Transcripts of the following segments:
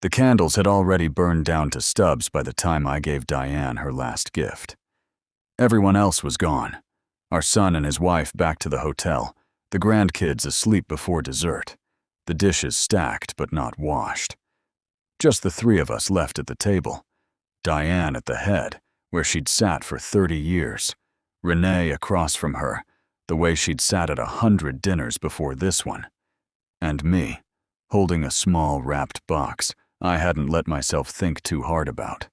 The candles had already burned down to stubs by the time I gave Diane her last gift. Everyone else was gone. Our son and his wife back to the hotel, the grandkids asleep before dessert, the dishes stacked but not washed. Just the three of us left at the table. Diane at the head, where she'd sat for 30 years. Renee across from her, the way she'd sat at 100 dinners before this one. And me, holding a small wrapped box I hadn't let myself think too hard about.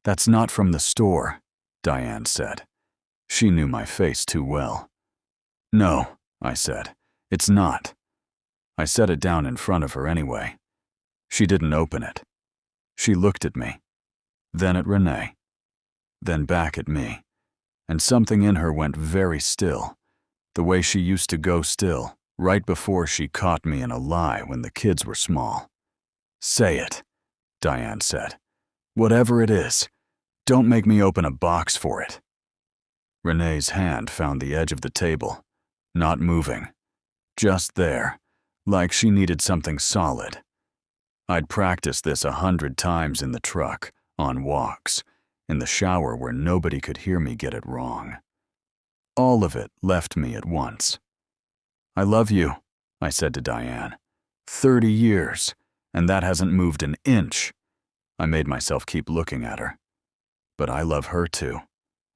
"That's not from the store," Diane said. She knew my face too well. "No," I said, "it's not." I set it down in front of her anyway. She didn't open it. She looked at me, then at Renee, then back at me, and something in her went very still, the way she used to go still, right before she caught me in a lie when the kids were small. "Say it," Diane said. "Whatever it is, don't make me open a box for it." Renee's hand found the edge of the table, not moving, just there, like she needed something solid. I'd practiced this 100 times in the truck, on walks, in the shower where nobody could hear me get it wrong. All of it left me at once. "I love you," I said to Diane. 30 years, and that hasn't moved an inch. I made myself keep looking at her. But I love her too.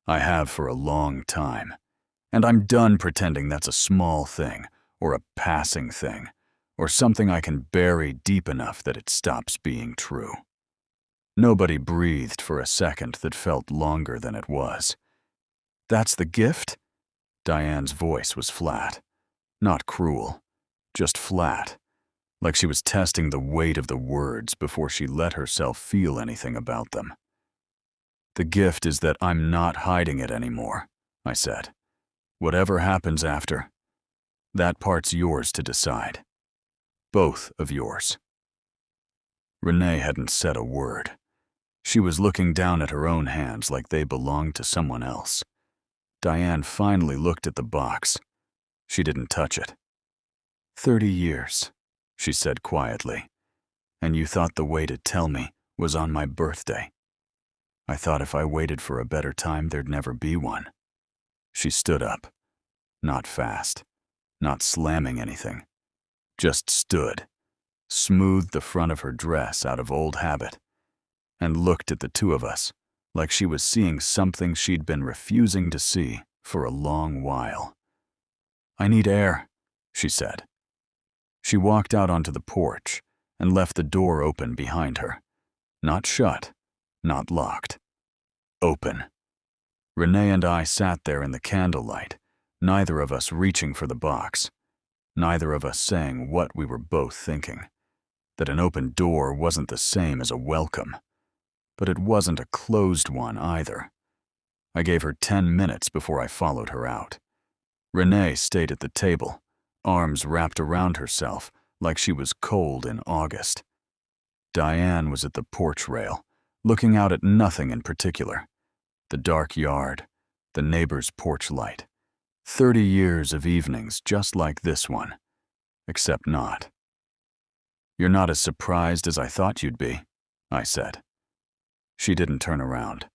I have for a long time. And I'm done pretending that's a small thing, or a passing thing, or something I can bury deep enough that it stops being true. Nobody breathed for a second that felt longer than it was. "That's the gift?" Diane's voice was flat. Not cruel, just flat, like she was testing the weight of the words before she let herself feel anything about them. "The gift is that I'm not hiding it anymore," I said. "Whatever happens after, that part's yours to decide. Both of yours." Renee hadn't said a word. She was looking down at her own hands like they belonged to someone else. Diane finally looked at the box. She didn't touch it. 30 years, she said quietly, "and you thought the way to tell me was on my birthday. I thought if I waited for a better time, there'd never be one." She stood up. Not fast, not slamming anything. Just stood, smoothed the front of her dress out of old habit, and looked at the two of us like she was seeing something she'd been refusing to see for a long while. "I need air," she said. She walked out onto the porch and left the door open behind her. Not shut, not locked. Open. Renee and I sat there in the candlelight, neither of us reaching for the box, neither of us saying what we were both thinking. That an open door wasn't the same as a welcome, but it wasn't a closed one either. I gave her 10 minutes before I followed her out. Renee stayed at the table, arms wrapped around herself like she was cold in August. Diane was at the porch rail, looking out at nothing in particular. The dark yard, the neighbor's porch light. 30 years of evenings just like this one, except not. "You're not as surprised as I thought you'd be," I said. She didn't turn around.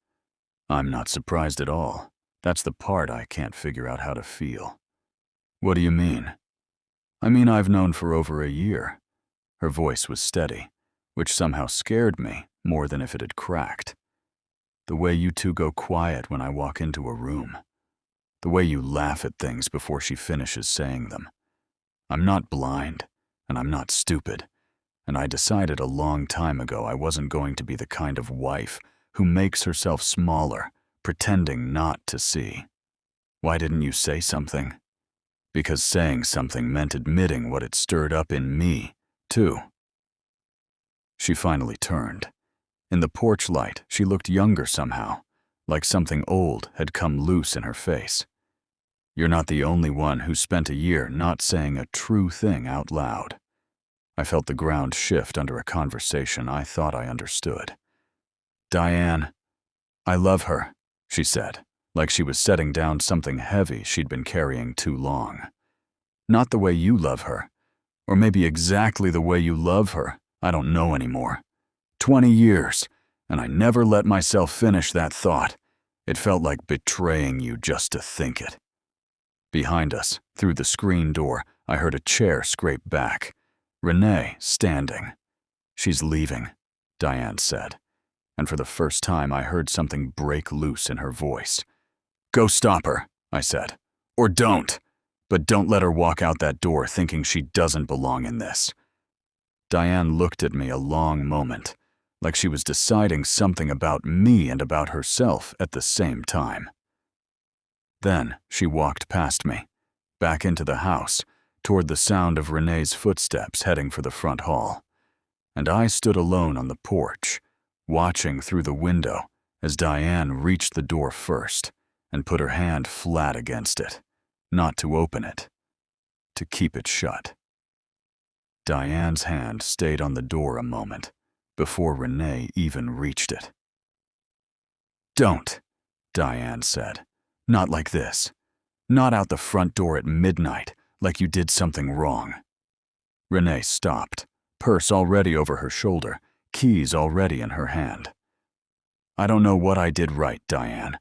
"I'm not surprised at all. That's the part I can't figure out how to feel." "What do you mean?" "I mean I've known for over a year." Her voice was steady, which somehow scared me more than if it had cracked. "The way you two go quiet when I walk into a room. The way you laugh at things before she finishes saying them. I'm not blind, and I'm not stupid, and I decided a long time ago I wasn't going to be the kind of wife who makes herself smaller, pretending not to see. Why didn't you say something?" "Because saying something meant admitting what it stirred up in me, too." She finally turned. In the porch light, she looked younger somehow, like something old had come loose in her face. "You're not the only one who spent a year not saying a true thing out loud." I felt the ground shift under a conversation I thought I understood. "Diane, I love her," she said, like she was setting down something heavy she'd been carrying too long. "Not the way you love her, or maybe exactly the way you love her, I don't know anymore. 20 years, and I never let myself finish that thought. It felt like betraying you just to think it. Behind us, through the screen door, I heard a chair scrape back. Renee, standing. "She's leaving," Diane said, and for the first time I heard something break loose in her voice. "Go stop her," I said. "Or don't. But don't let her walk out that door thinking she doesn't belong in this." Diane looked at me a long moment, like she was deciding something about me and about herself at the same time. Then she walked past me, back into the house, toward the sound of Renee's footsteps heading for the front hall. And I stood alone on the porch, watching through the window as Diane reached the door first and put her hand flat against it, not to open it, to keep it shut. Diane's hand stayed on the door a moment before Renee even reached it. "Don't," Diane said. "Not like this. Not out the front door at midnight, like you did something wrong." Renee stopped, purse already over her shoulder, keys already in her hand. "I don't know what I did right, Diane.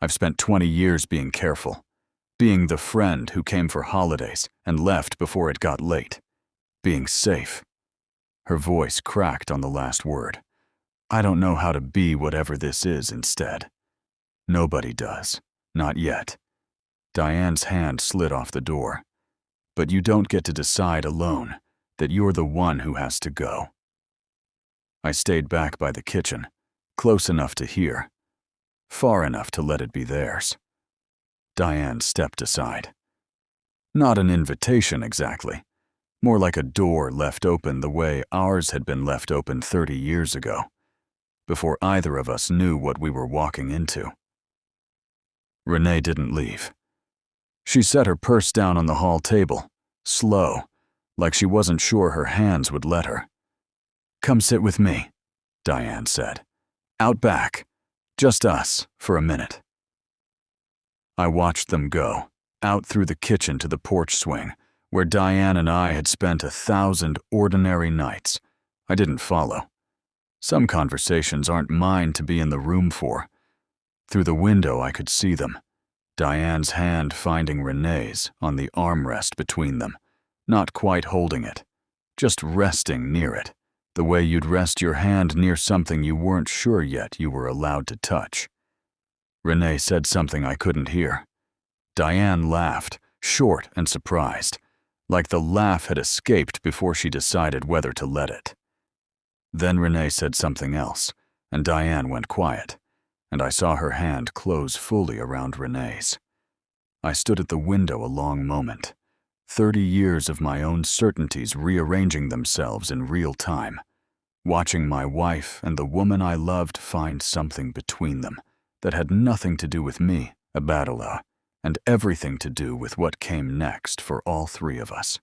I've spent 20 years being careful, being the friend who came for holidays and left before it got late, being safe." Her voice cracked on the last word. "I don't know how to be whatever this is instead. Nobody does. Not yet." Diane's hand slid off the door. "But you don't get to decide alone that you're the one who has to go." I stayed back by the kitchen, close enough to hear, far enough to let it be theirs. Diane stepped aside. Not an invitation exactly, more like a door left open the way ours had been left open 30 years ago, before either of us knew what we were walking into. Renee didn't leave. She set her purse down on the hall table, slow, like she wasn't sure her hands would let her. "Come sit with me," Diane said. "Out back. Just us, for a minute." I watched them go, out through the kitchen to the porch swing, where Diane and I had spent 1,000 ordinary nights. I didn't follow. Some conversations aren't mine to be in the room for. Through the window I could see them, Diane's hand finding Renee's on the armrest between them, not quite holding it, just resting near it, the way you'd rest your hand near something you weren't sure yet you were allowed to touch. Renee said something I couldn't hear. Diane laughed, short and surprised, like the laugh had escaped before she decided whether to let it. Then Renee said something else, and Diane went quiet, and I saw her hand close fully around Renee's. I stood at the window a long moment, 30 years of my own certainties rearranging themselves in real time, watching my wife and the woman I loved find something between them that had nothing to do with me, Abadala, and everything to do with what came next for all three of us.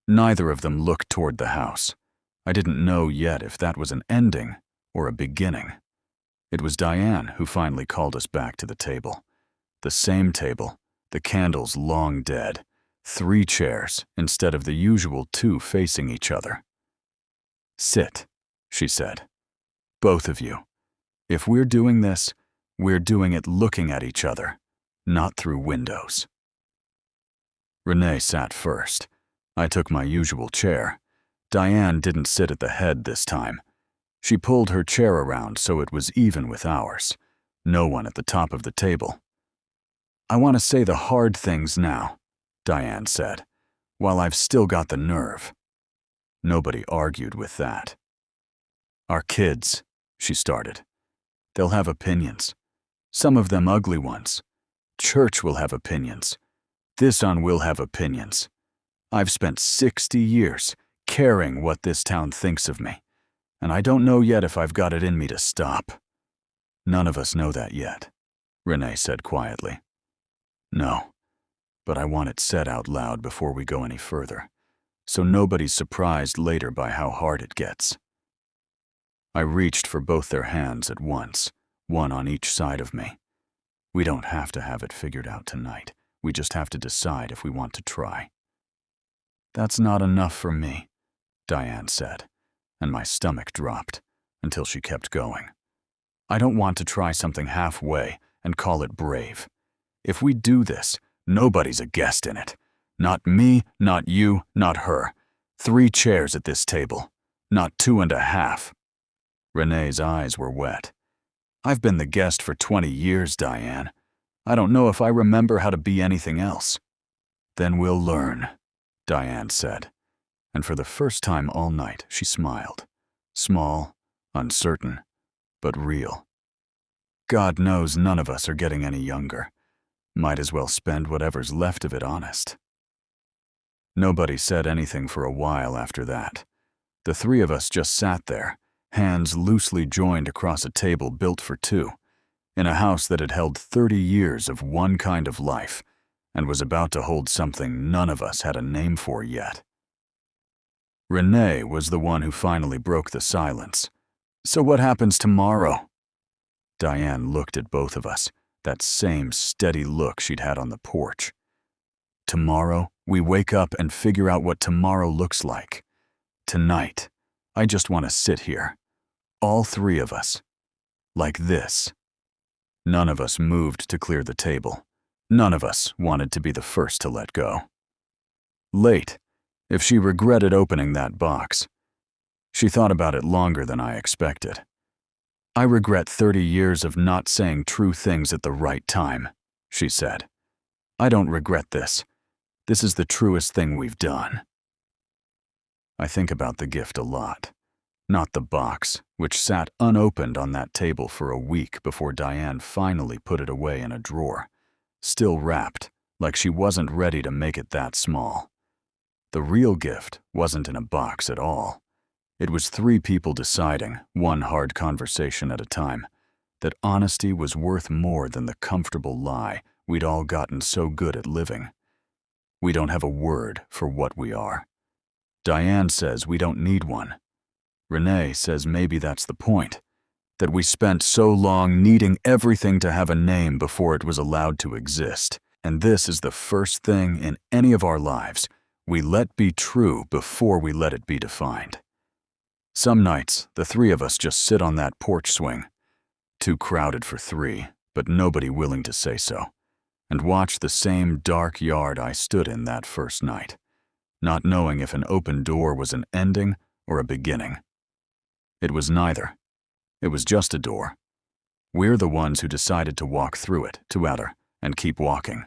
Neither of them looked toward the house. I didn't know yet if that was an ending or a beginning. It was Diane who finally called us back to the table. The same table, the candles long dead, 3 chairs instead of the usual 2 facing each other. "Sit," she said. "Both of you. If we're doing this, we're doing it looking at each other, not through windows." Renee sat first. I took my usual chair. Diane didn't sit at the head this time. She pulled her chair around so it was even with ours. No one at the top of the table. "I want to say the hard things now," Diane said, "while I've still got the nerve." Nobody argued with that. "Our kids," she started. "They'll have opinions. Some of them ugly ones. Church will have opinions. This on will have opinions. I've spent 60 years caring what this town thinks of me, and I don't know yet if I've got it in me to stop." "None of us know that yet," Renee said quietly. "No, but I want it said out loud before we go any further, so nobody's surprised later by how hard it gets." I reached for both their hands at once, one on each side of me. "We don't have to have it figured out tonight. We just have to decide if we want to try." "That's not enough for me," Diane said, and my stomach dropped. until she kept going. I don't want to try something halfway and call it brave. If we do this, nobody's a guest in it. Not me, not you, not her. 3 chairs at this table, not 2.5. Renee's eyes were wet. I've been the guest for 20 years, Diane. I don't know if I remember how to be anything else. Then we'll learn, Diane said. And for the first time all night, she smiled. Small, uncertain, but real. God knows none of us are getting any younger. Might as well spend whatever's left of it honest. Nobody said anything for a while after that. The 3 of us just sat there, hands loosely joined across a table built for 2, in a house that had held 30 years of one kind of life and was about to hold something none of us had a name for yet. Renee was the one who finally broke the silence. So what happens tomorrow? Diane looked at both of us, that same steady look she'd had on the porch. Tomorrow, we wake up and figure out what tomorrow looks like. Tonight, I just want to sit here, all 3 of us, like this. None of us moved to clear the table. None of us wanted to be the first to let go. Late, if she regretted opening that box. She thought about it longer than I expected. I regret 30 years of not saying true things at the right time, she said. I don't regret this. This is the truest thing we've done. I think about the gift a lot. Not the box, which sat unopened on that table for a week before Diane finally put it away in a drawer, still wrapped, like she wasn't ready to make it that small. The real gift wasn't in a box at all. It was 3 people deciding, one hard conversation at a time, that honesty was worth more than the comfortable lie we'd all gotten so good at living. We don't have a word for what we are. Diane says we don't need one. Renee says maybe that's the point, that we spent so long needing everything to have a name before it was allowed to exist, and this is the first thing in any of our lives we let be true before we let it be defined. Some nights, the 3 of us just sit on that porch swing, too crowded for 3, but nobody willing to say so, and watch the same dark yard I stood in that first night, not knowing if an open door was an ending or a beginning. It was neither. It was just a door. We're the ones who decided to walk through it, together, and keep walking.